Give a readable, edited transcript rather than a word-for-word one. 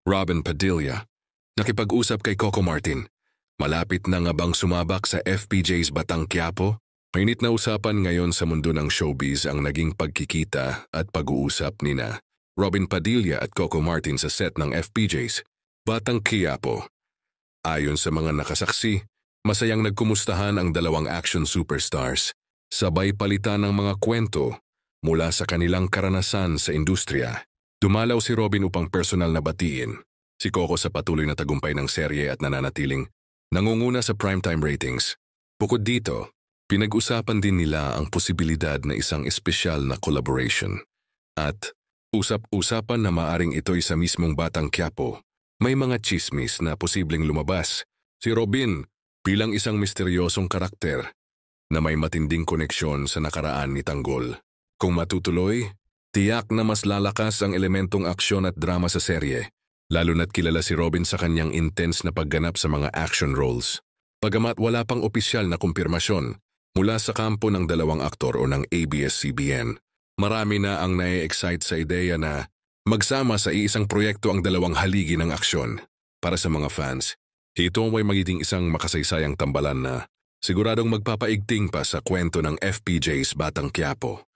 Robin Padilla, nakipag-usap kay Coco Martin. Malapit na nga bang sumabak sa FPJ's Batang Quiapo? Mainit na usapan ngayon sa mundo ng showbiz ang naging pagkikita at pag-uusap nina Robin Padilla at Coco Martin sa set ng FPJ's Batang Quiapo. Ayon sa mga nakasaksi, masayang nagkumustahan ang dalawang action superstars, sabay palitan ng mga kwento mula sa kanilang karanasan sa industriya. Dumalaw si Robin upang personal na batiin si Coco sa patuloy na tagumpay ng serye at nananatiling nangunguna sa primetime ratings. Bukod dito, pinag-usapan din nila ang posibilidad na isang espesyal na collaboration. At usap-usapan na maaring ito'y sa mismong Batang Quiapo. May mga chismis na posibleng lumabas. Si Robin bilang isang misteryosong karakter na may matinding koneksyon sa nakaraan ni Tanggol. Kung matutuloy, tiyak na mas lalakas ang elementong aksyon at drama sa serye, lalo na't kilala si Robin sa kanyang intense na pagganap sa mga action roles. Bagamat wala pang opisyal na kumpirmasyon mula sa kampo ng dalawang aktor o ng ABS-CBN, marami na ang nai-excite sa ideya na magsama sa iisang proyekto ang dalawang haligi ng aksyon. Para sa mga fans, ito ay magiging isang makasaysayang tambalan na siguradong magpapaigting pa sa kwento ng FPJ's Batang Quiapo.